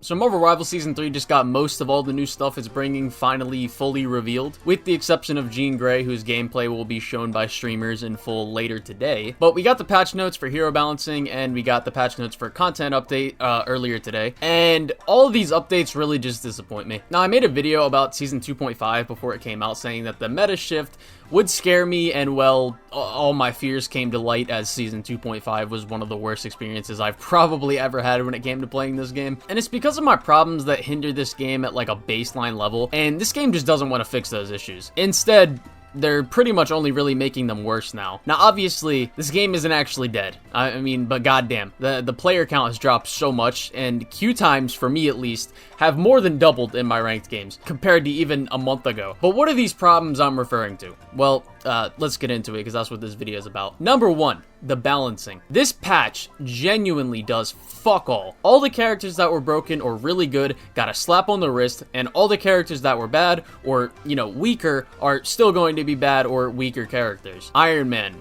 So Marvel Rivals Season 3 just got most of all the new stuff it's bringing finally fully revealed, with the exception of Jean Grey, whose gameplay will be shown by streamers in full later today. But we got the patch notes for hero balancing, and we got the patch notes for content update earlier today, and all of these updates really just disappoint me. Now, I made a video about Season 2.5 before it came out saying that the meta shift would scare me, and well, all my fears came to light as Season 2.5 was one of the worst experiences I've probably ever had when it came to playing this game. And it's because of my problems that hinder this game at like a baseline level, and this game just doesn't want to fix those issues. Instead, they're pretty much only really making them worse now. Now, obviously, this game isn't actually dead. I mean, but goddamn, the player count has dropped so much, and queue times, for me at least, have more than doubled in my ranked games, compared to even a month ago. But what are these problems I'm referring to? Well, let's get into it, because that's what this video is about. Number one, the balancing. This patch genuinely does fuck all. All the characters that were broken or really good got a slap on the wrist, and all the characters that were bad or, you know, weaker are still going to be bad or weaker characters. Iron Man,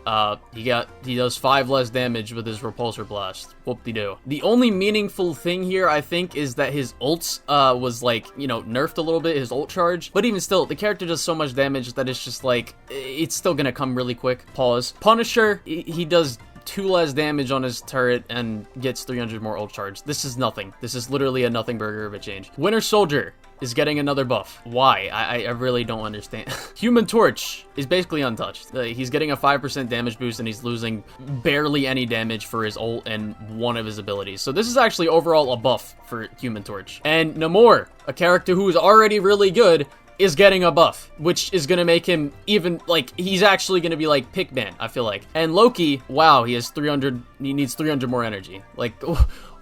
he does 5 less damage with his repulsor blast. Whoop-de-doo. The only meaningful thing here, I think, is that his ults was like, you know, nerfed a little bit, his ult charge, but even still, the character does so much damage that it's just like, it's still gonna come really quick. Pause. Punisher, he does 2 less damage on his turret and gets 300 more ult charge. This is nothing. This is literally a nothing burger of a change. Winter Soldier is getting another buff. Why? I really don't understand. Human Torch is basically untouched. He's getting a 5% damage boost, and he's losing barely any damage for his ult and one of his abilities. So this is actually overall a buff for Human Torch. And Namor, a character who is already really good, is getting a buff, which is gonna make him even, like, he's actually gonna be like Pickman, I feel like. And Loki, wow, he has 300, he needs 300 more energy. Like,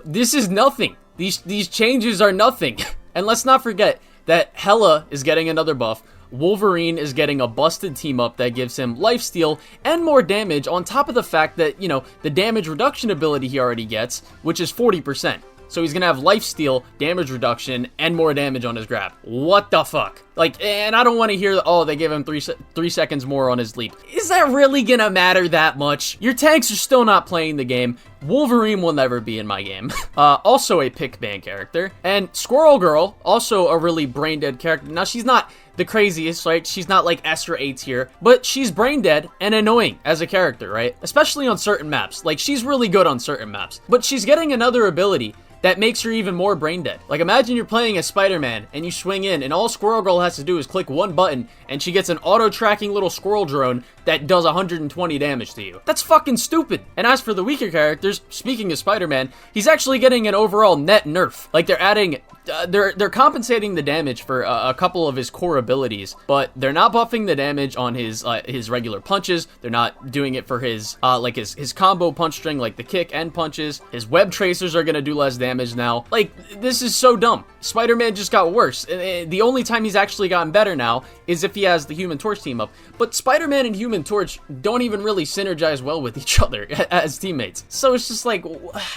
this is nothing. These changes are nothing. And let's not forget that Hela is getting another buff. Wolverine is getting a busted team up that gives him lifesteal and more damage, on top of the fact that, you know, the damage reduction ability he already gets, which is 40%. So he's gonna have lifesteal, damage reduction, and more damage on his grab. What the fuck? Like, and I don't want to hear, oh, they gave him 3 seconds more on his leap. Is that really gonna matter that much? Your tanks are still not playing the game. Wolverine will never be in my game. Also a Pickman character. And Squirrel Girl, also a really brain-dead character. Now, she's not the craziest, right? She's not like S or A tier, but she's brain-dead and annoying as a character, right? Especially on certain maps. Like, she's really good on certain maps. But she's getting another ability that makes her even more brain dead. Like, imagine you're playing as Spider-Man and you swing in, and all Squirrel Girl has to do is click one button and she gets an auto-tracking little squirrel drone that does 120 damage to you. That's fucking stupid. And as for the weaker characters, speaking of Spider-Man, he's actually getting an overall net nerf. Like, they're adding, they're compensating the damage for a couple of his core abilities, but they're not buffing the damage on his regular punches. They're not doing it for his like his combo punch string, like the kick and punches. His web tracers are gonna do less damage now. Like, this is so dumb. Spider-Man just got worse. The only time he's actually gotten better now is if he has the Human Torch team up. But Spider-Man and Human Torch don't even really synergize well with each other as teammates. So it's just like,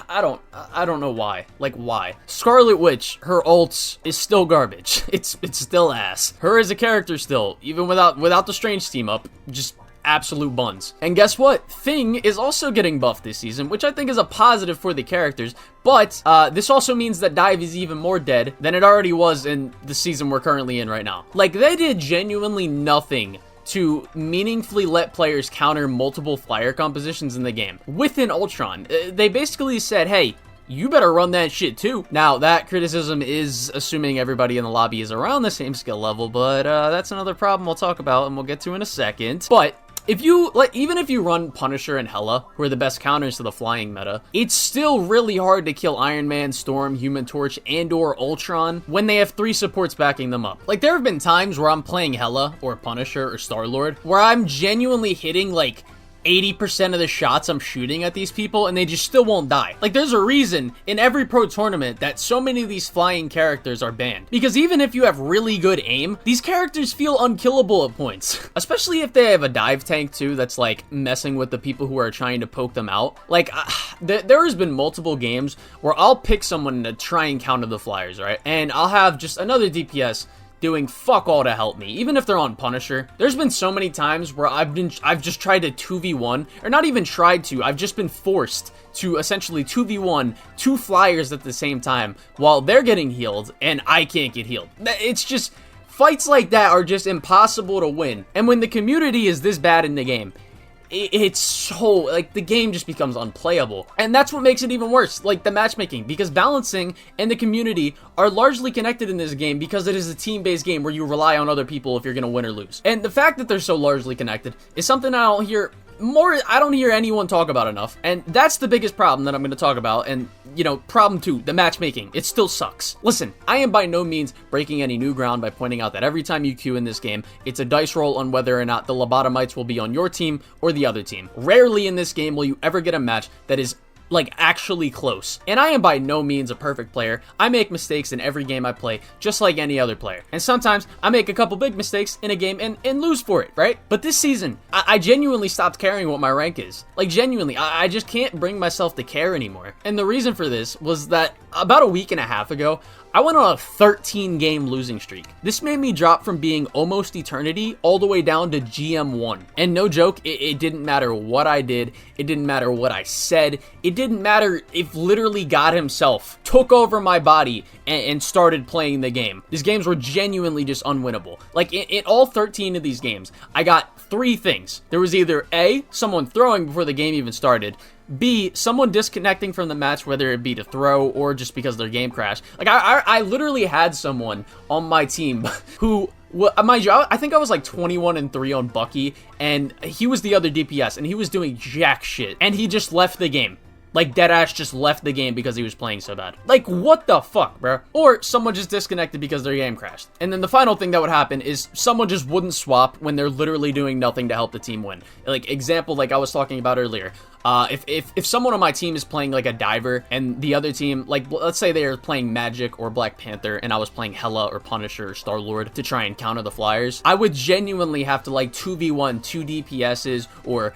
I don't know why. Like, why? Scarlet Witch, her ults is still garbage. It's still ass. Her as a character still, even without the Strange team up, just absolute buns. And guess what? Thing is also getting buffed this season, which I think is a positive for the characters, but this also means that Dive is even more dead than it already was in the season we're currently in right now. Like, they did genuinely nothing to meaningfully let players counter multiple flyer compositions in the game. Within Ultron, they basically said, hey, you better run that shit too. Now, that criticism is assuming everybody in the lobby is around the same skill level, but that's another problem we'll talk about and we'll get to in a second. But if you, like, even if you run Punisher and Hela, who are the best counters to the flying meta, it's still really hard to kill Iron Man, Storm, Human Torch, and or Ultron when they have 3 supports backing them up. Like, there have been times where I'm playing Hela or Punisher or Star-Lord where I'm genuinely hitting, like, 80% of the shots I'm shooting at these people, and they just still won't die. Like, there's a reason in every pro tournament that so many of these flying characters are banned. Because even if you have really good aim, these characters feel unkillable at points. Especially if they have a dive tank too that's like messing with the people who are trying to poke them out. Like, there has been multiple games where I'll pick someone to try and counter the flyers, right? And I'll have just another DPS doing fuck all to help me, even if they're on Punisher. There's been so many times where I've just tried to 2v1, or not even tried to, I've just been forced to essentially 2v1 two flyers at the same time while they're getting healed and I can't get healed. It's just, fights like that are just impossible to win. And when the community is this bad in the game, it's so, like, the game just becomes unplayable. And that's what makes it even worse, like the matchmaking, because balancing and the community are largely connected in this game because it is a team-based game where you rely on other people if you're gonna win or lose. And the fact that they're so largely connected is something I don't hear anyone talk about enough, and that's the biggest problem that I'm going to talk about. And, you know, problem 2, the matchmaking. It still sucks. Listen, I am by no means breaking any new ground by pointing out that every time you queue in this game, it's a dice roll on whether or not the lobotomites will be on your team or the other team. Rarely in this game will you ever get a match that is like actually close. And I am by no means a perfect player. I make mistakes in every game I play, just like any other player. And sometimes I make a couple big mistakes in a game and lose for it, right? But this season, I genuinely stopped caring what my rank is. Like, genuinely, I just can't bring myself to care anymore. And the reason for this was that about a week and a half ago, I went on a 13-game losing streak. This made me drop from being almost eternity all the way down to GM1. And no joke, it didn't matter what I did. It didn't matter what I said. It didn't matter if literally God himself took over my body and started playing the game. These games were genuinely just unwinnable. Like, in all 13 of these games, I got 3 things. There was either A, someone throwing before the game even started, B, someone disconnecting from the match, whether it be to throw or just because their game crashed. Like, I literally had someone on my team who, mind you, I think I was like 21-3 on Bucky, and he was the other DPS, and he was doing jack shit, and he just left the game. Like, deadass just left the game because he was playing so bad. Like, what the fuck, bro? Or someone just disconnected because their game crashed. And then the final thing that would happen is someone just wouldn't swap when they're literally doing nothing to help the team win. Like, example, like I was talking about earlier. If someone on my team is playing like a diver and the other team, like, let's say they are playing Magic or Black Panther and I was playing Hela or Punisher or Star-Lord to try and counter the flyers, I would genuinely have to like 2v1 2 DPSs or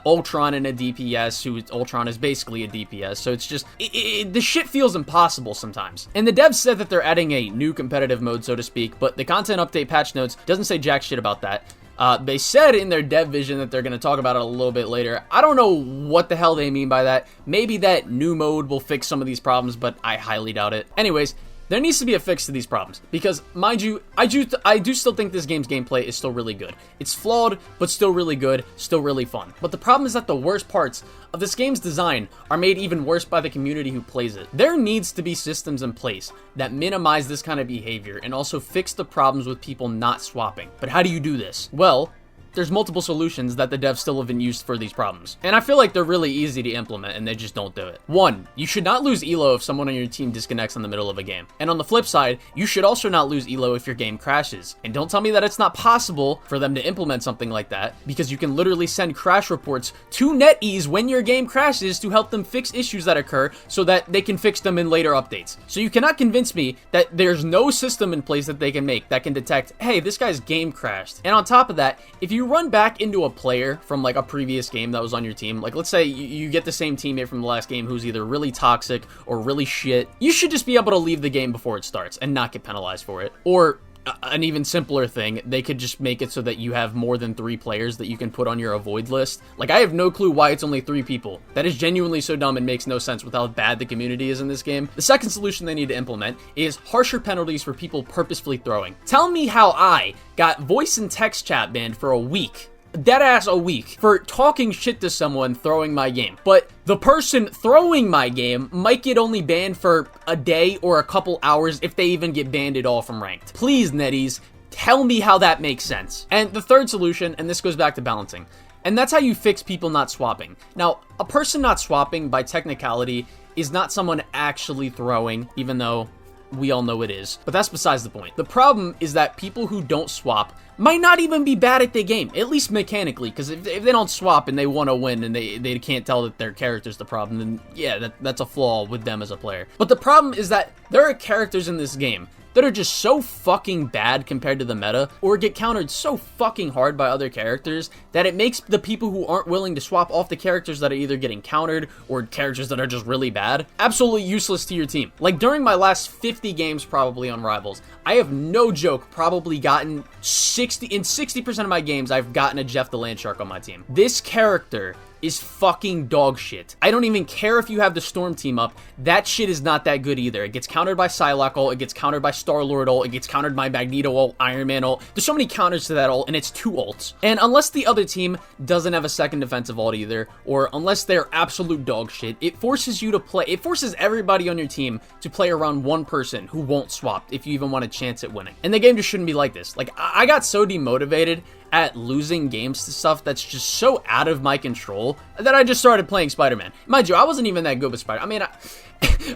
Ultron and a DPS, Ultron is basically a DPS, so it's just, the shit feels impossible sometimes. And the devs said that they're adding a new competitive mode, so to speak, but the content update patch notes doesn't say jack shit about that. They said in their dev vision that they're going to talk about it a little bit later. I don't know what the hell they mean by that. Maybe that new mode will fix some of these problems, but I highly doubt it. Anyways, there needs to be a fix to these problems, because, mind you, I do still think this game's gameplay is still really good. It's flawed, but still really good, still really fun. But the problem is that the worst parts of this game's design are made even worse by the community who plays it. There needs to be systems in place that minimize this kind of behavior and also fix the problems with people not swapping. But how do you do this? Well, there's multiple solutions that the devs still haven't used for these problems. And I feel like they're really easy to implement and they just don't do it. 1, you should not lose elo if someone on your team disconnects in the middle of a game. And on the flip side, you should also not lose elo if your game crashes. And don't tell me that it's not possible for them to implement something like that, because you can literally send crash reports to NetEase when your game crashes to help them fix issues that occur so that they can fix them in later updates. So you cannot convince me that there's no system in place that they can make that can detect, hey, this guy's game crashed. And on top of that, if you run back into a player from like a previous game that was on your team, like let's say you get the same teammate from the last game who's either really toxic or really shit, you should just be able to leave the game before it starts and not get penalized for it. Or an even simpler thing, they could just make it so that you have more than 3 players that you can put on your avoid list. Like, I have no clue why it's only 3 people. That is genuinely so dumb and makes no sense with how bad the community is in this game. The second solution they need to implement is harsher penalties for people purposefully throwing. Tell me how I got voice and text chat banned for a week. Deadass a week for talking shit to someone throwing my game. But the person throwing my game might get only banned for a day or a couple hours if they even get banned at all from ranked. Please, NetEase, tell me how that makes sense. And the third solution, and this goes back to balancing, and that's how you fix people not swapping. Now, a person not swapping by technicality is not someone actually throwing, even though we all know it is. But that's besides the point. The problem is that people who don't swap might not even be bad at the game, at least mechanically, because if they don't swap and they want to win and they can't tell that their character's the problem, then yeah, that's a flaw with them as a player. But the problem is that there are characters in this game that are just so fucking bad compared to the meta, or get countered so fucking hard by other characters that it makes the people who aren't willing to swap off the characters that are either getting countered or characters that are just really bad absolutely useless to your team. Like during my last 50 games probably on Rivals, I have no joke probably gotten 60% of my games I've gotten a Jeff the Landshark on my team. This character is fucking dog shit. I don't even care if you have the Storm team up. That shit is not that good either. It gets countered by Psylocke ult, it gets countered by Star-Lord ult, it gets countered by Magneto ult, Iron Man ult. There's so many counters to that ult, and it's 2 ults. And unless the other team doesn't have a second defensive ult either, or unless they're absolute dog shit, it forces you to play, it forces everybody on your team to play around one person who won't swap if you even want a chance at winning. And the game just shouldn't be like this. Like, I got so demotivated at losing games to stuff that's just so out of my control that I just started playing Spider-Man. Mind you, I wasn't even that good with Spider. I mean,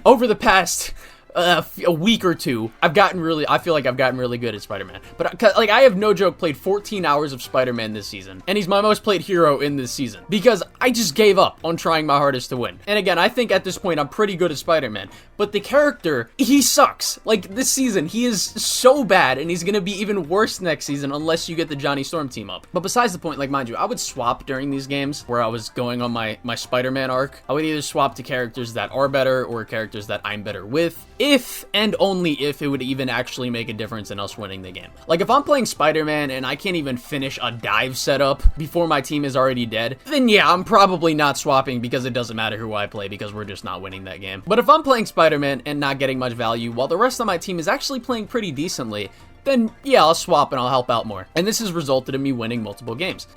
over the past a week or two, I feel like I've gotten really good at Spider-Man. But like, I have no joke played 14 hours of Spider-Man this season, and he's my most played hero in this season because I just gave up on trying my hardest to win. And again, I think at this point I'm pretty good at Spider-Man, but the character, he sucks. Like this season, he is so bad, and he's gonna be even worse next season unless you get the Johnny Storm team up. But besides the point, like, mind you, I would swap during these games where I was going on my Spider-Man arc. I would either swap to characters that are better or characters that I'm better with, if and only if it would even actually make a difference in us winning the game. Like if I'm playing Spider-Man and I can't even finish a dive setup before my team is already dead, then yeah, I'm probably not swapping because it doesn't matter who I play because we're just not winning that game. But if I'm playing Spider-Man and not getting much value while the rest of my team is actually playing pretty decently, then yeah, I'll swap and I'll help out more. And this has resulted in me winning multiple games.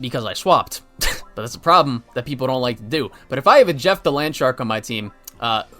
Because I swapped. But that's a problem that people don't like to do. But if I have a Jeff the Landshark on my team,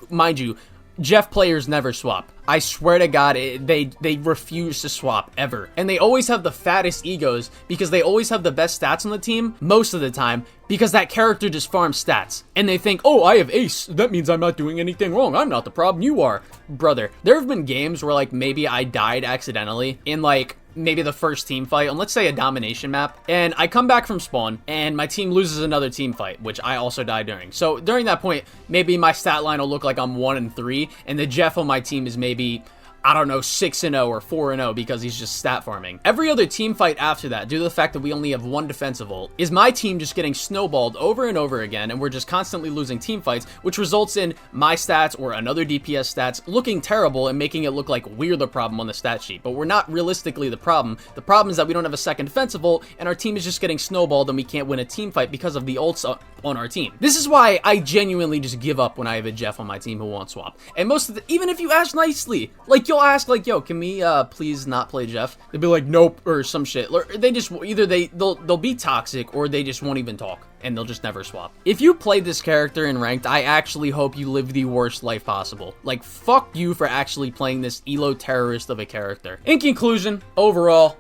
mind you, Jeff players never swap. I swear to God, they refuse to swap, ever. And they always have the fattest egos because they always have the best stats on the team, most of the time, because that character just farms stats. And they think, oh, I have Ace. That means I'm not doing anything wrong. I'm not the problem, you are. Brother, there have been games where, like, maybe I died accidentally in, like, maybe the first team fight on, let's say, a domination map, and I come back from spawn, and my team loses another team fight, which I also die during. So during that point, maybe my stat line will look like I'm 1-3, and the Jeff on my team is maybe, I don't know, 6-0 or 4-0 because he's just stat farming. Every other team fight after that, due to the fact that we only have one defensive ult, is my team just getting snowballed over and over again, and we're just constantly losing team fights, which results in my stats or another DPS stats looking terrible and making it look like we're the problem on the stat sheet. But we're not realistically the problem. The problem is that we don't have a second defensive ult, and our team is just getting snowballed and we can't win a team fight because of the ults on our team. This is why I genuinely just give up when I have a Jeff on my team who won't swap. And most of the, even if you ask nicely, like, you'll ask, like, yo, can we please not play Jeff? They'll be like, nope, or some shit. Or they just, either they'll be toxic, or they just won't even talk, and they'll just never swap. If you play this character in ranked, I actually hope you live the worst life possible. Like, fuck you for actually playing this elo terrorist of a character. In conclusion, overall,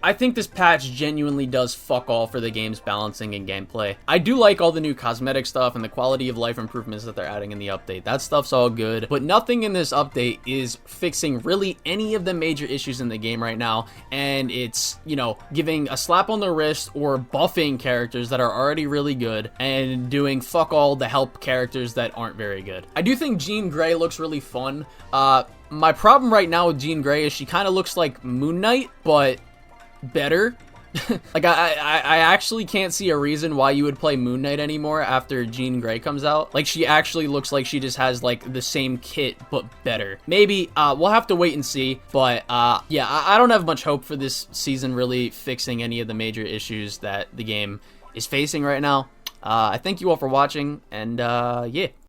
I think this patch genuinely does fuck all for the game's balancing and gameplay. I do like all the new cosmetic stuff and the quality of life improvements that they're adding in the update. That stuff's all good, but nothing in this update is fixing really any of the major issues in the game right now, and it's, you know, giving a slap on the wrist or buffing characters that are already really good and doing fuck all to help characters that aren't very good. I do think Jean Grey looks really fun. My problem right now with Jean Grey is she kind of looks like Moon Knight, but better. Like, I actually can't see a reason why you would play Moon Knight anymore after Jean Grey comes out. Like, she actually looks like she just has, like, the same kit, but better. Maybe, we'll have to wait and see, but, yeah, I don't have much hope for this season really fixing any of the major issues that the game is facing right now. I thank you all for watching, and, yeah.